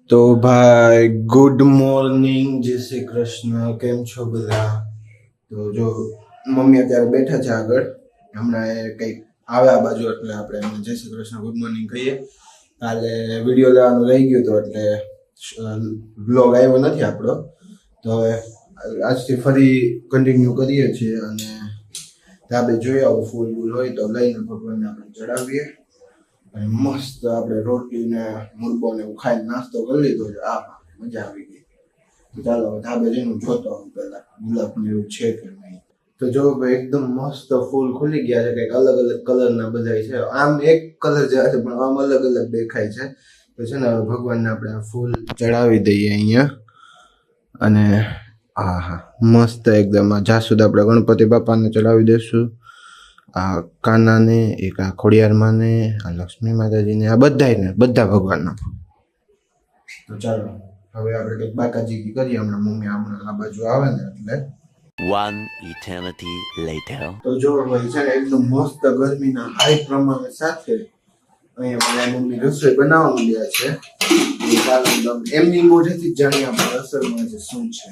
તો ભાઈ good morning, જય શ્રી કૃષ્ણ. કેમ છો બધા? તો જો મમ્મી અત્યારે બેઠા છે આગળ, હમણાં એ કંઈક આવે આ બાજુ એટલે આપણે એમને જય શ્રી કૃષ્ણ ગુડ મોર્નિંગ કહીએ. કાલે વિડીયો લેવાનું રહી ગયું હતું એટલે વ્લોગ આવ્યો નથી આપણો, તો હવે આજથી ફરી કન્ટિન્યુ કરીએ છીએ અને ધાબે જોઈ આવું ફૂલ હોય તો લઈને ભગવાનને આપણે ચડાવીએ. અને મસ્ત આપણે રોટલી ને મુરબો ને એવું ખાઈને નાસ્તો કરી લીધો છે. આ મજા આવી ગઈ. તો ચાલો હવે ધાબે જઈને જોતો આવું પેલા ગુલાબ ને એવું છે કે નહીં. તો જો ભાઈ એકદમ મસ્ત ફૂલ ખુલી ગયા છે, કંઈક અલગ અલગ કલર ના બધા છે. આમ એક કલર જેવા છે પણ આમ અલગ અલગ દેખાય છે. તો છે ને હવે ભગવાનને આપણે ફૂલ ચડાવી દઈએ અહીંયા. અને હા હા મસ્ત એકદમ જ્યાં સુધી આપણે ગણપતિ બાપાને ચડાવી દઈશું, આ કાનાને, એક આ ખોડિયારમાંને, આ લક્ષ્મી માતાજીને, આ બધા ભગવાનના. તો ચાલો હવે આપણે કંઈક બાકાજી કરીએ. હમણાં મમ્મી હમણાં આ બાજુ આવે ને એટલે. One eternity later. તો જો ભાઈ છે ને એકદમ મસ્ત ગરમીના હાઈ પ્રમાણ સાથે અહીંયા મારા મમ્મી રસોઈ બનાવવા માંડ્યા છે. એમની મોઢેથી જ જાણીએ આપણે રસોઈમાં જે શું છે.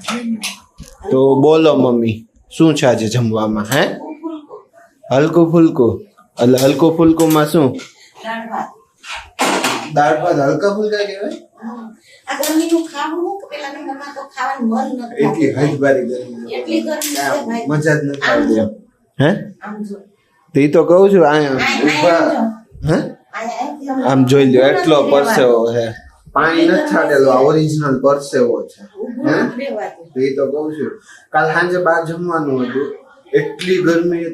તો બોલો મમ્મી, શું છે આજે જમવામાં? હે હલકું ફુલકું? એટલે હલકું ફુલકું માં શું? દાળ ભાત હલકા ફુલકા કહેવાય? એટલી હજબારી ગરમી, મજા જ નથી આવતી. હે તો ઈ તો કહું છું અહીંયા હે આમ જોઈ લ્યો એટલો પરસેવો છે. પાણી નથી છાડેલો, આ ઓરિજિનલ પરસેવો છે. હે તો ઈ તો કહું છું. કાલ સાંજે બહાર જમવાનું હતું, એટલી ગરમી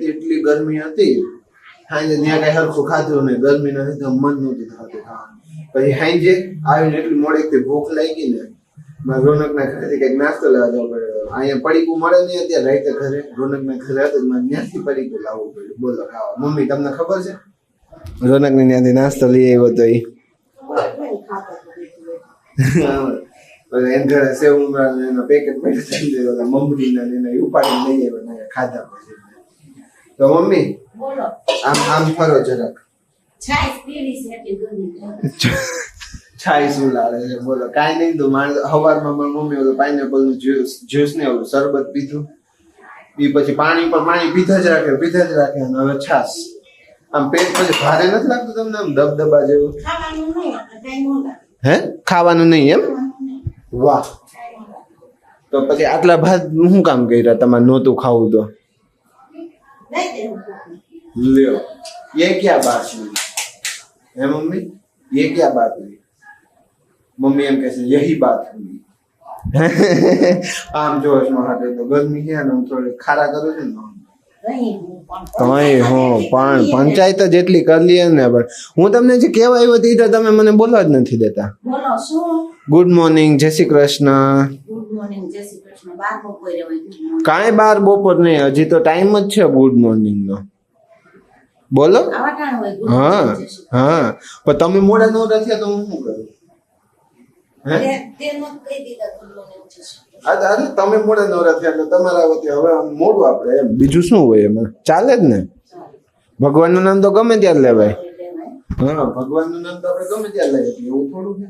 હતી સાંજે ત્યાં કઈ હરખું ખાધું ને ગરમી નથી તો મન નહોતું થતું ખાવાનું. પછી સાંજે આવીને એટલી મોડેકથી ભૂખ લાગી ને રોનક ના ઘરેથી કઈક નાસ્તો લેવા જવો પડ્યો. અહીંયા પડીકું મળે નહીં અત્યારે રાતે ઘરે, રોનક ના ઘરે હતું ત્યાંથી પડીકું લાવવું પડ્યું. બોલો ખાવા. મમ્મી તમને ખબર છે રોનક ને ત્યાંથી નાસ્તો લઈ આવ્યો તો એને ઘરે સેવ એના પેકેટ પડ્યું મમરી ના ઉપાડી લઈ આવ્યો ખાધા પછી. તો મમ્મી આમ ફરો જરાક. છાઈ શું લાવે છે બોલો? કાંઈ નહીં. તો સવારમાં મારી મમ્મી ઓલું પાઇનેપલ નું જ્યુસ ને ઓલું શરબત પીધું, એ પછી પાણી પીધા જ રાખે અને હવે છાશ. આમ પેટ પછી ભારે નથી લાગતું તમને? આમ દબદબા જેવું? હે ખાવાનું નહીં એમ? વાહ. તો પછી આટલા ભાત શું કામ કર્યા તમારે નહોતું ખાવું તો? લ્યો ये क्या बात हुई है मम्मी? ये क्या बात हुई? मम्मी एम कैसे यही बात हुई. આમ જો માટે તો ગરમી છે ને થોડી ખારા કરું છે ને કઈ હો પણ પંચાયત જ એટલી કરી લઈએ ને. પણ હું તમને જે કહેવા આવ્યો હતી તો તમે મને બોલવા જ નથી દેતા. બોલો શું? ગુડ મોર્નિંગ, જય શ્રી કૃષ્ણ. ગુડ મોર્નિંગ, જય શ્રી કૃષ્ણ. બાર બપોરે હોય. કાંઈ બાર બપોર નહીં, હજી તો ટાઈમ જ છે ગુડ મોર્નિંગ નો. બોલો. હા હા પણ તમે મોડા ન થયા તો હું શું કરું? અરે તમે મોડા નવરા થયા એટલે તમારા વતી હવે મોડું આપણે એમ, બીજું શું હોય એમાં? ચાલે જ ને. ભગવાનનું નામ તો ગમે ત્યારે લેવાય. હા ભગવાનનું નામ તો આપણે ગમે ત્યારે લઈએ, એવું થોડું છે.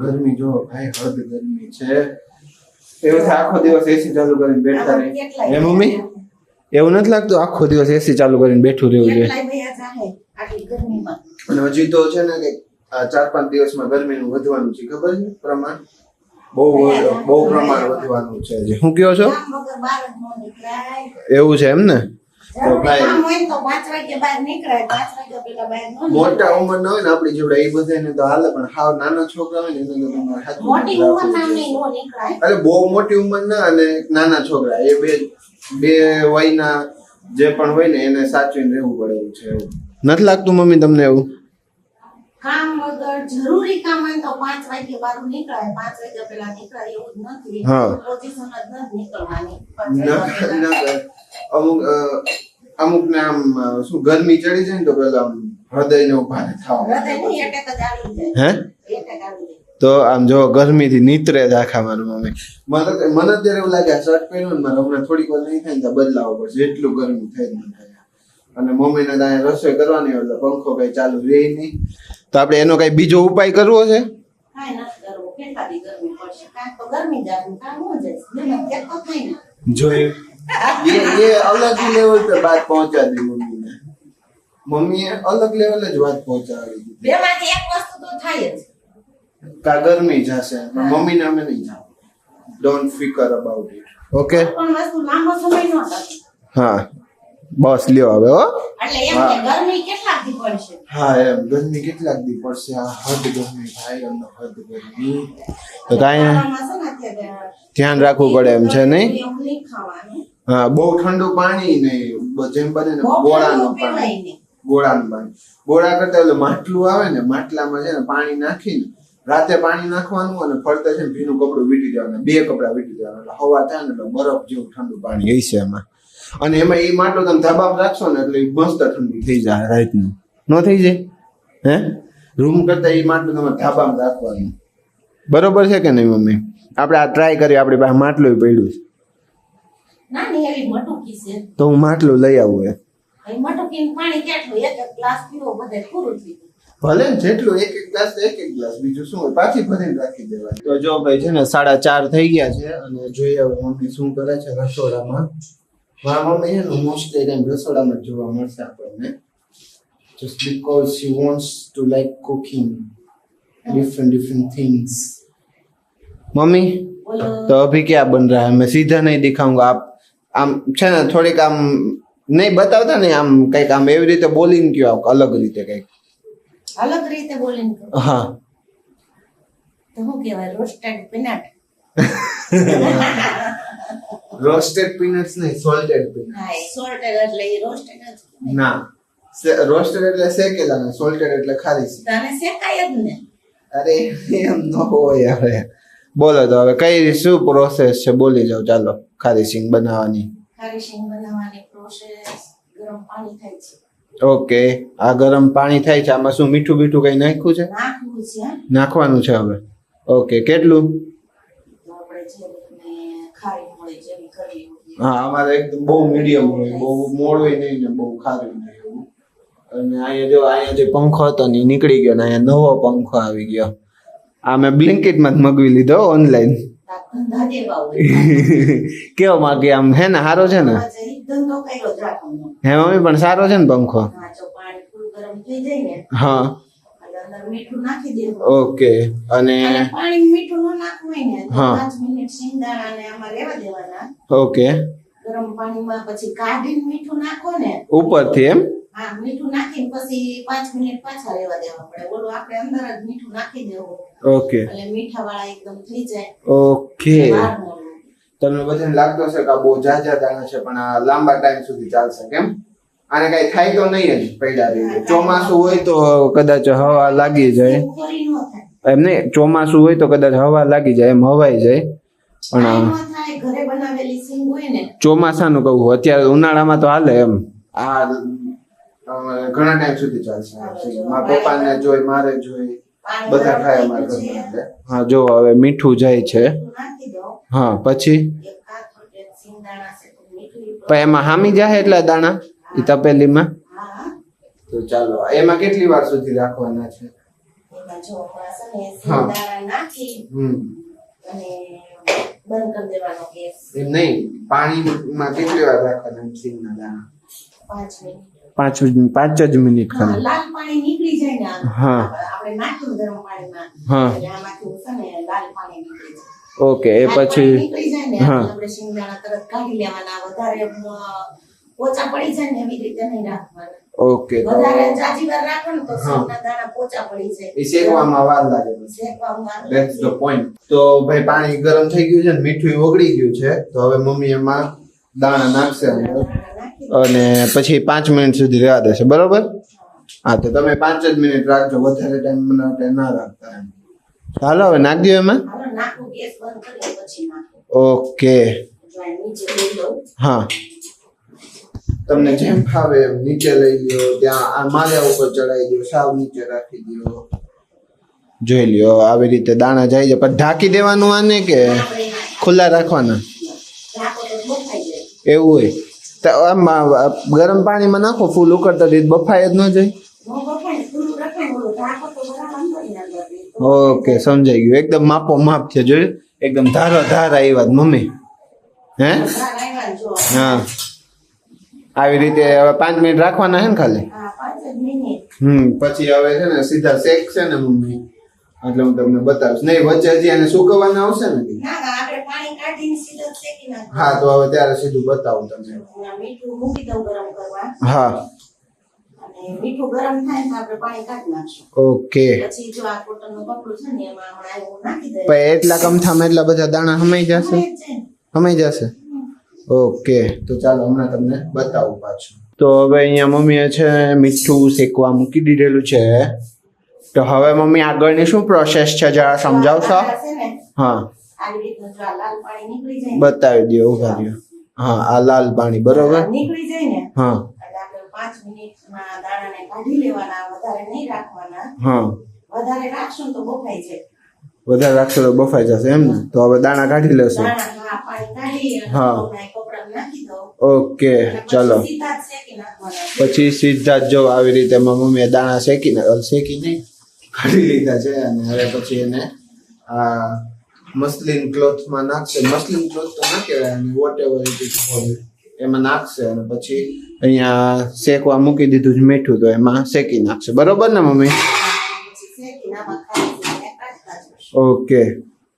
ગરમી જો ભાઈ હદ ગરમી છે. એવું છે આખો દિવસ એસી ચાલુ કરીને બેઠા રહે. હે મમ્મી એવું નથી લાગતું આખો દિવસ એસી ચાલુ કરીને બેઠું રહેવું જોઈએ? અને હજી તો છે ને કે 4-5 દિવસમાં ગરમીનું વધવાનું છે, ખબર છે? પ્રમાણ બહુ પ્રમાણ વધવાનું છે. શું કહો છો? એવું છે એમ ને? તો ભાઈ મોટા ઉંમર ના હોય ને આપણી જોડે એ બધાને તો હાલે, પણ હાવ નાના છોકરા હોય ને એને અરે બહુ મોટી ઉંમર ના અને નાના છોકરા એ બે વયના જે પણ હોય ને એને સાચવીને રહેવું પડે એવું છે. એવું નથી લાગતું મમ્મી તમને? એવું કામ વગર જરૂરી કામ હોય તો 5 વાગે બહાર નીકળાય, 5 વાગ્યા પહેલા નીકળાય એવું જ નથી. પોઝિશન જ નથી નીકળવાની. અમુક ને આમ શું ગરમી ચડી જાય ને તો પેલા હૃદય ને ઉભા થવા તો આમ જો ગરમી થી નીતરે જ આખા મારું મમ્મી. મને અત્યારે એવું લાગે શર્ટ પહેર્યું ને મારે હમણાં થોડીક વાર નહીં થાય ને તો બદલાવો પડશે, એટલું ગરમી થઈ જ નથી. અને મમ્મી ને ત્યાં રસોઈ કરવાની એટલે પંખો કઈ ચાલુ રહે નહીં. તો આપણે એનો કઈ બીજો ઉપાય કરવો છે? કેટલા દી ગરમી પડશે કાં તો ગરમી જાય કાં ન જાય બેમાં એક તો થાય ને જોયું ये अलग ही लेवल पे बात पहुंचा दी मम्मी ने अलग लेवल જ વાત પહોંચાડી દીધી બેમાંથી એક વસ્તુ તો થાય જ કા ગરમી જશે મમ્મી ને અમે નહીં જાવ ડોન્ટ ફિકર અબાઉટ ઇટ ઓકે પણ વસ્તુ લાંબો સમય ન થતો હા બસ લ્યો હવે હો એટલે એમ કે ગરમી કેટલા દી પડશે હા એમ ગરમી કેટલાક દી પડશે આ હદ ગરમી ભાઈ અને હદ ગરમી તો કાંઈ આમાં છે ને અત્યારે ધ્યાન રાખવું પડે એમ છે નહીં એવું નહીં ખાવાનું હા બહુ ઠંડુ પાણી નહીં જેમ બને ને બહુ ગોળાનું ઠંડુ પીવાય પાણી નહીં. ગોળાનું પાણી ગોળા કરતા ઓલું માટલું આવે ને માટલામાં છે ને પાણી નાખીને રાતે પાણી નાખવાનું અને ફરતે છે ને ભીનું કપડું વીટી દેવાનું 2 કપડા વીટી દેવાના એટલે હવા થાય ને એટલે બરફ જેવું ઠંડુ પાણી હોય છે એમાં અને એમાં એ માટલું તમે ધાબામાં રાખશો ને એટલે મસ્ત ઠંડુ થઈ જાય રાતનું ન થઈ જાય હે રૂમ કરતા એ માટલું તમારે ધાબામાં રાખવાનું બરોબર છે કે નહીં મમ્મી આપણે આ ટ્રાય કરીએ આપણી પાસે માટલું પડ્યું છે નાની એવી મટુકી છે તો હું માટલું લઈ આવું એ એ મટુકીનું પાણી કેટલું એક એક ગ્લાસ પીવો બધે પૂરું થઈ ગયું ભલે ને જેટલું એક ગ્લાસ બીજું શું હોય પાછી ભરીને રાખી દેવાની તો જો ભાઈ છે ને 4:30 થઈ ગયા છે અને જોઈએ હવે મમ્મી શું કરે છે રસોડામાં મારા મમ્મી છે ને મોસ્ટલી ટાઈમ રસોડામાં જ જોવા મળશે આપણને just because she wants to like cooking different things mummy બોલો तो अभी क्या बन रहा है मैं सीधा नहीं दिखाऊंगा आप આમ છે ને થોડીક આમ નહીં બતાવતા ને આમ કઈક આમ એવી રીતે બોલીને કયો અલગ રીતે કઈક અલગ રીતે બોલીને કહો. હા તો શું કહેવાય રોસ્ટેડ પીનટ રોસ્ટેડ પીનટ્સ નહીં સોલ્ટેડ પીનટ હા એ સોલ્ટેડ એટલે એ રોસ્ટેડ જ કહેવાય. ના રોસ્ટેડ એટલે શેકેલા ને સોલ્ટેડ એટલે ખારી છે તને શેકાય જ ને અરે એમ ન હોય હવે બોલો તો હવે કઈ શું પ્રોસેસ છે બોલી જાવ ચાલો ખારી સિંગ બનાવવાની ખારી શીંગ બનાવવાની પ્રોસેસ ગરમ પાણી થાય છે ઓકે આ ગરમ પાણી થાય છે આમાં શું મીઠું બીઠું કઈ નાખ્યું છે નાખવું છે હા. નાખવાનું છે હવે ઓકે કેટલું તો આપણે જે રીતને ખારી મળે જેવી કરવી હોય. હા અમારે એકદમ બહુ મીડિયમ હોય બહુ મોડું નહીં ને બહુ ખારું નહીં એવું અને અહીંયા જે પંખો હતો ને ઈ નીકળી ગયો ને અહીંયા નવો પંખો આવી ગયો આ મેં બ્લિંકિટમાં જ મગવી લીધો ઓનલાઈન આ ધંધા જેવા હોય કેવો માગે આમ હે ને સારો છે ને આજે ઈ ધંધો કર્યો જ રાખવાનો. હે મમ્મી પણ સારો છે ને પંખો હા જો પાણી પૂરું ગરમ થઈ જાય ને હા એટલે અંદર મીઠું નાખી દેવું ઓકે અને અને પાણી મીઠું ન નાખવું હોય ને તો હા. 5 મિનિટ શિંગદાણાને આમાં રહેવા દેવાના ઓકે ગરમ પાણીમાં પછી કાઢીને મીઠું નાખો ને ઉપરથી એમ હા મીઠું નાખીને પછી 5 મિનિટ પાછા રહેવા દેવા પડે ઓલું આપણે અંદર જ મીઠું નાખી દેવું ઓકે એટલે મીઠા વાળા એકદમ થઈ જાય ઓકે વાર ન લાગે. તમને બધાને લાગતો હશે કે આ બહુ જાજા દાણા છે પણ આ લાંબા ટાઈમ સુધી ચાલશે કેમ આને કઈ થાય તો નહીં જ પૈડા રહી ચોમાસું હોય તો કદાચ હવા લાગી જાય ખોરી ન થાય એમ નહીં ચોમાસું હોય તો કદાચ હવા લાગી જાય એમ હવાઈ જાય પણ કાંઈ ન થાય ઘરે બનાવેલી સિંગ હોય ને ચોમાસાનું કહું અત્યારે ઉનાળામાં તો હાલે એમ આ ઘણા ટાઈમ સુધી ચાલશે મારા પપ્પાને જોઈ મારે જોઈ પાણી બધા ગરમ ખાય થઈ અમારા ગયું છે. ઘરમાં એટલે. હા જો હવે મીઠું જાય છે મીઠું નાખી દો હા પછી એક હાથ એક શિંગદાણા છે તો મીઠું પણ એમાં હામી જાય એટલા દાણા એ તપેલીમાં હા તો ચાલો એમાં કેટલી વાર સુધી રાખવાના છે એમાં જો હમણાં છે ને શિંગદાણા નાખી અને બંધ કરી દેવાનો ગેસ એમ નહીં પાણીમાં કેટલી વાર રાખવાના સિંગના દાણા 5 મિનિટ 5 જ મિનિટ હા, ખાલી લાલ પાણી નીકળી જાય ને હા. આપણે નાખ્યું ગરમ પાણીમાં હા. એટલે આમાંથી છે ને લાલ પાણી નીકળી જાય ઓકે એ લાલ પાણી પછી નીકળી જાય ને હા. આપણે શિંગદાણા તરત કાઢી લેવાના વધારે પોચા પડી જાય ને એવી રીતે નહીં રાખવાના ઓકે તો વધારે જાજી વાર રાખો ને તો હા. શિંગના દાણા પોચા પડી જાય એ શેકવામાં વાર લાગે પછી શેકવામાં વાર ધેટ્સ ધ લાગે. પોઈન્ટ તો ભાઈ પાણી ગરમ થઈ ગયું છે ને મીઠું ઓગળી ગયું છે તો હવે મમ્મી એમાં દાણા નાખશે અંદર દાણા નાખી દો. અને પછી 5 મિનિટ સુધી રહેવા દેશે બરોબર હા તો તમે 5 જ મિનિટ રાખજો વધારે ટાઈમ માટે ના રાખતા એમ ચાલો હવે નાખ દો એમાં હાલો નાખું ગેસ બંધ કરી પછી નાખું ઓકે જો આ નીચે લઈ લઉં હા તમને જેમ ફાવે એમ નીચે લઈ લ્યો ત્યાં આ માળિયા ઉપર ચડાવી દો સાવ નીચે રાખી દો જોઈ લ્યો આવી રીતે દાણા જાય છે પણ ઢાંકી દેવાનું આને કે આપણે ખુલ્લા રાખવાના નાખો તો બફાઈ જાય એવું હોય તો આમાં ગરમ પાણીમાં નાખો ફૂલ ઉકળતા રીતે બફાય જ ન જાય નો બફાય ને પૂરું રાખે ને ઓલું ઢાંકો તો બરાબર અંદર ને અંદર રહે. તો ઓકે સમજાઈ ગયું એકદમ માપો માપ છે જોયું એકદમ ધારો ધાર આવ્યા મમ્મી હે હા આવી રીતે હવે 5 મિનિટ રાખવાના છે ને ખાલી હા 5 જ મિનિટ. પછી હવે છે ને સીધા શેક છે ને મમ્મી એટલે હું તમને બતાવીશ નહીં વચ્ચે હજી એને સુકવવાના આવશે ને ના ના આપણે પાણી કાઢીને સીધો જ શેકી નાખવાનું. હા તો હવે ત્યારે સીધું બતાવું તમને અને મીઠું મૂકી દઉં ગરમ કરવા હા અને મીઠું ગરમ થાય તો આપણે પાણી કાઢી નાખશું. ઓકે પછી જો આ કોટનનું કપડું છે ને એમાં હમણાં એવું નાખી દઈએ. પછી એટલા કમથામાં એટલા બધા દાણા હમાઈ જશે હવે જ છે ને. હમાઈ જશે ઓકે તો ચાલો હમણાં તમને બતાવું પાછું તો હવે અહીંયા મમ્મીએ છે મીઠું શેકવા મૂકી દીધેલું છે તો હવે મમ્મી આગળની શું પ્રોસેસ છે જરા સમજાવશો આ છે ને હા આવી રીતનું જો આ લાલ પાણી નીકળી જાય ને, બતાવી દો ઉભા રહ્યો હા આ લાલ પાણી બરોબર આ નીકળી જાય ને હા એટલે આપણે 5 મિનિટમાં દાણાને કાઢી લેવાના, વધારે નહીં રાખવાના. હા વધારે રાખશું ને તો બફાઈ જાય. વધારે રાખશો તો બફાઈ જશે એમ ને તો હવે દાણા કાઢી લેશો દાણા હા પાણી કાઢી અને હા. કપડામાં નાખી દો. ઓકે અને પછી ચલો સીધા જ શેકી નાખવાના. પછી સીધા જ જો આવી રીતે એમાં મમ્મીએ દાણા શેકી નહીં કાઢી લીધા છે અને હવે પછી એને આ મસલિન ક્લોથમાં નાખશે મસલિન ક્લોથ તો ના કહેવાય અને whatever it is called એમાં નાખશે અને પછી અહીંયા શેકવા મૂકી દીધું છે મીઠું તો એમાં શેકી નાખશે બરોબર ને મમ્મી પછી શેકીને આમાં ખાલી કાઢતા જશું. ઓકે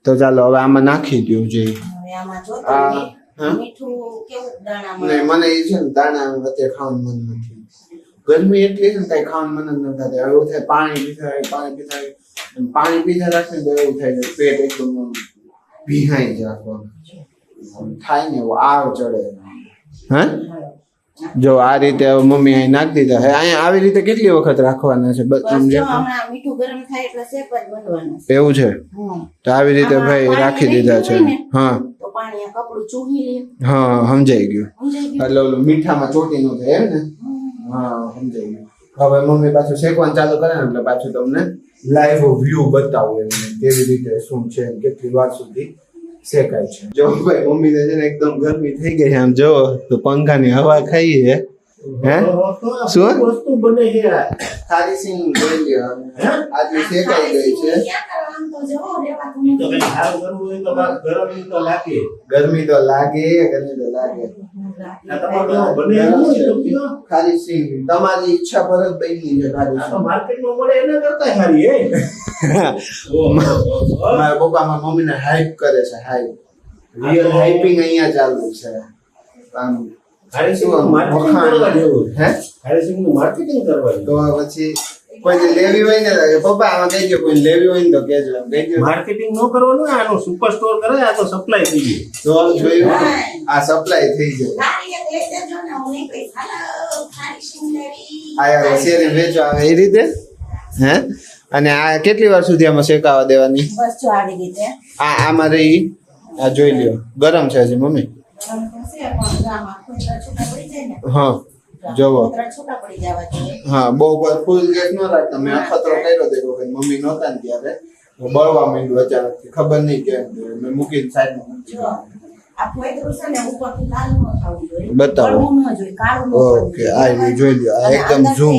તો ચાલો હવે આમાં નાખી દઉં જોઈએ હવે આમાં જો આ, તમે હા? મીઠું કેવું દાણામાં નહીં મને એ છે ને દાણા અત્યારે ખાવાનું મન નથી ગરમી એટલી છે ને કઈ ખાવાનું મન જ ન થાય એવું થાય પાણી પીતા રાખે ને તો એવું થાય છે પેટ એકદમ ભીહાઈ જાય થાય ને એવું આવ ચડે હા જો આ રીતે હવે મમ્મી અહીં નાખી દીધા હે અહીંયા આવી રીતે કેટલી વખત રાખવાના છે બસ સમજે જો હમણાં મીઠું ગરમ થાય એટલે શેક જ બનવાનું. એવું છે તો આવી રીતે આમાં ભાઈ પાણી રાખી રહી દીધા છે ગયું હોય ને, હા તો પાણી આ કપડું ચૂહી લે. હા સમજાઈ ગયું સમજાઈ ગયું? એટલે ઓલું મીઠામાં ચોટી નું થાય એમ ને હા સમજાઈ ગયું હવે મમ્મી પાછું શેકવાનું ચાલુ કરે ને એટલે પાછું તમને લાઈવ વ્યૂ બતાવું એમને કેવી રીતે શું છે ને કેટલી વાર સુધી શેકાય છે જો ભાઈ મમ્મીને છે ને એકદમ ગરમી થઈ ગઈ છે આમ જો તો પંખાની હવા ખાઈએ હે શું વસ્તુ બને છે ખારી સિંગ જોઈ લ્યો આટલી શેકાઈ ગઈ છે ક્યાં કરવાનું તો જવો, રહેવાતું નથી. તો કઈ સારું કરવું હોય તો ગરમ તો લાગે ગરમી તો લાગે ગરમી તો લાગે આ તમારે બને એવું છે તો કયો? ખારી સિંગ તમારી ઈચ્છા પર જ બની છે ખારી આ તો સિંગ માર્કેટમાં મળે એના કરતા સારી હે મારા પપ્પા મારા મમ્મીને હાઈપ કરે છે હાઈપ રિયલ હાઈપિંગ અહીંયા ચાલુ છે આમ હારીસિંગનું માર્કેટિંગ કરવા જેવું હે હારીસિંગનું માર્કેટિંગ કરવા જેવું તો પછી કોઈને લેવી હોય ને તો પપ્પા આમાં કહેજો કોઈ લેવી હોય ને તો કહેજો એમ કહેજો માર્કેટિંગ ન કરવાનું આનો સુપર સ્ટોર કરે આ તો સપ્લાય થઈ ગઈ તો જોયું આ સપ્લાય થઈ જાય લારી એક લઈ દેજો ને, હું નહીં કહીશ, હાલો, ખારી સિંગ લેવી. આ યાર શેરી વેચવા આવે એ રીતે હે અને આ કેટલી વાર સુધી આમાં શેકાવા દેવાની બસ જો આવી રીતે આમાં રહી આ જોઈ લ્યો ગરમ છે હજી મમ્મી ગરમ થશે પણ જો આમાં ખોતરા છૂટા પડી જાય ને, હા જોવો ખોતરા છૂટા પડી જવા જોઈએ. હા બહુ પર ફૂલ ગેસ ન રાખતા મેં અખતરો કર્યો તે વખત મમ્મી નહોતા ને ત્યારે તો બળવા માંડ્યું અચાનક ખબર નહીં કેમ મેં મૂકીને સાઈડમાં મૂકી જો આ ખોતરું છે ને ઉપરથી કાળું ન થવું જોઈએ, બતાવો. કડવું ન જોઈએ, કાળું ન થવું ઓકે જોઈએ. આ રહ્યું, જોઈ લ્યો આ અને એકદમ અંદરથી ઝૂમ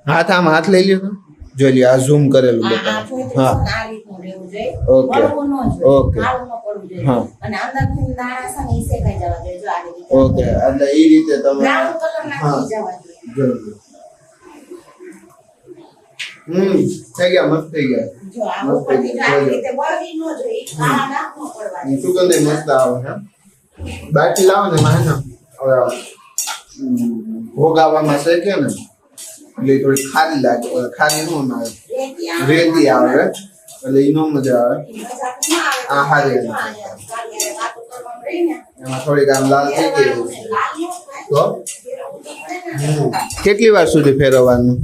હાથ આમ હાથ લઈ લ્યો તો જોઈ લ્યો આ ઝૂમ કરેલું આ બતાવો ખોતરું છે હા ને આ રીતનું રહેવું જોઈએ, ઓકે. કડવું ન જોઈએ, ઓકે. કાળું ન પડવું જોઈએ. હા. અને અંદરથી દાણા છે ને ઈ શેકાઈ જવા જોઈએ, જો આવી રીતે. ઓકે એટલે એ રીતે તમે બ્રાઉન કલર હા. નાખી જવા જોઈએ. જોઈ લ્યો થઈ ગયા મસ્ત થઈ ગયા જો આ ઉપરથી જો આવી રીતે બળવી ન જોઈએ, કાળા ડાઘ ન પડવા જોઈએ. સુગંધ મસ્ત આવે છે બાટલી લાવો ને માં હવે ભોગાવામાં શેકે ને એટલે થોડી ખારી લાગે ખારી નો આવે રેતી આવે. રેતી આવે એટલે ઈ નો મજા આવે મજાક ન આવે. આ હારી જો અહીંયા કાળિયારે વાતો કરવાનું રહીને, એમાં થોડીક આમ લાલ થઈ ગઈ લાલ ન થાય. તો ફેરવવું તો પડે ને. કેટલી વાર સુધી ફેરવવાનું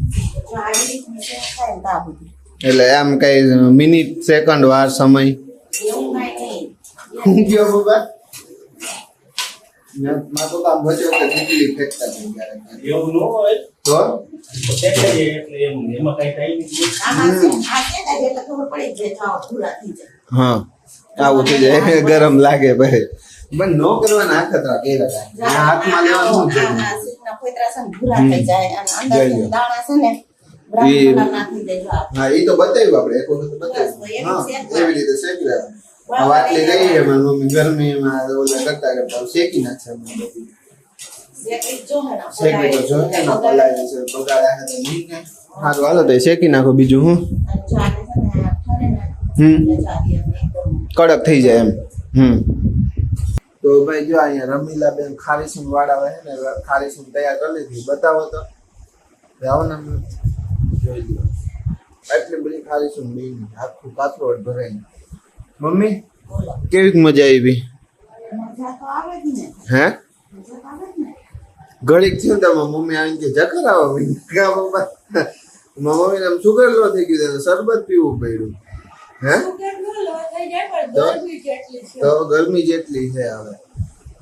જો આવી રીતનું શેક થાય ને તો આ બધું. એટલે આમ કઈ મિનિટ સેકન્ડ વાર સમય એવું કાંઈ નહીં. હું કયો બાબા મારા પપ્પા વચ્ચે વચ્ચે ઢીકલી ફેંકતા હતા ક્યારેક. એવું ન હોય તો એટલે એમાં કઈ થાય નહીં આમાં છે, આ શેકાય એટલે ખબર પડી જ જાય, જો આવા ભૂરા થઈ જાય. હા આવું થઈ જાય ગરમ લાગે ભાઈ પણ નો કરવાના હાથ ખતરા કેરા હાથમાં લેવાનું શું છે આના સીટના ફોતરા છે ને ભૂરા થઈ જાય અને અંદરથી દાણા છે ને બ્રાઉન એ- કલર નાખી દેજો આપ. હા એ તો બતાવ્યું આપણે એક વખત બસ, તો બતાવ્યું એવી હા શેકવાનું. એવી રીતે શેકી લેવાનું. બરાબર, આ વાટલી લઈ લઈએ લેવાનું. મારી મમ્મી ગરમીમાં ઓલા કરતા કરતા શેકી નાખશે અમને બધું. શેકી જો હે ને, શેકી તો જોઈએ ને પલાળી. પલાળી છે બગાડ્યા છે તો નહીં કાંઈ. સારું હાલો તો એ શેકી નાખો બીજું હું અને જો આને છે ને આ ઠરે ને, હમ એટલે જો આ એકદમ કડક થઈ જાય એમ તો ભાઈ જો અહીંયા રમીલા બેન ખારીસું વાળા હોય ને ખારીસું તૈયાર કરી લીધી બતાવો તો જાઓ ને અમને. જોઈ લો એટલી બધી ખારીસું બેન આખું કાથરોડ ભરાય મમ્મી બોલો. કેવી મજા આવી મજા તો આવે જ ને, હે મજા તો આવે જ ને. ઘડીક થયું તો મમ્મી આવીને કે જકર આવો કા પપ્પા મમ્મી આમ સુગર લો થઈ ગયું તો શરબત પીવું પડ્યું હે તો ગરમી જેટલી છે હવે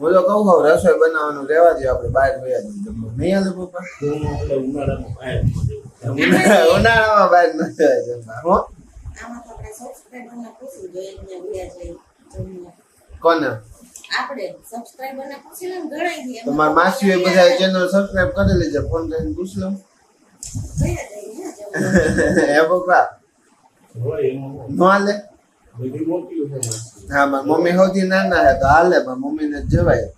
બોલો કહું હવે રસોઈ બનાવવાનું રહેવા દો આપણે બહાર ગયા જમવા નહીં હાલે પપ્પા ઉનાળામાં બહાર ન જવાય જમવા હો આમાં તો આપણે સબસ્ક્રાઇબરને પૂછવું જોઈએ એમને ગયા છે જમીને. કોને આપણે સબસ્ક્રાઇબરને પૂછી લઈને ગણાય છે એમાં તમારા માસીઓ બધા ચેનલ સબસ્ક્રાઇબ કરેલી છે ફોન કરીને પૂછ લો ગયા જઈએ ને જમવા. હે પપ્પા નો હાલે હા મારી મમ્મી સૌથી નાના છે તો હાલે પણ મમ્મીને જ જવાય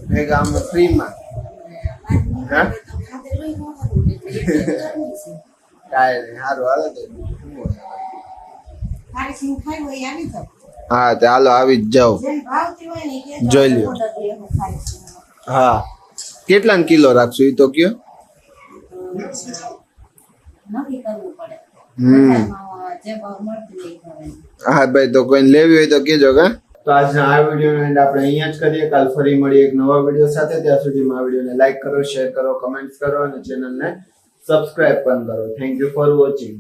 ભેગા અમે ફ્રીમાં હા? તો ખાધેલુંય ન હતું એટલે એટલી ગરમી છે. કાંઈ નહીં સારું હાલે તો ખારી સિંગ ખાઈ હોય આવી જાવ. હા તો હાલો આવી જ જાઓ જેને ભાવતી હોય ને એ જોઈ લ્યો. order લેવો ખારી સિંગનો. હા કેટલા કિલો રાખશું એ તો કયો નક્કી કરવું પડે. હમ બજારમાં જે ભાવ મળતી હોય એ ભાવે. હા ભાઈ તો કોઈને લેવી હોય તો કેજો કા તો આજના આ વિડીયો એન્ડ આપણે અહીંયા જ કરીએ કાલ ફરી મળીએ એક નવા વિડીયો સાથે ત્યાં સુધીમાં આ વિડીયોને લાઈક કરો શેર કરો કમેન્ટ કરો અને ચેનલને સબસ્ક્રાઇબ પણ કરો થેન્ક યુ ફોર વોચિંગ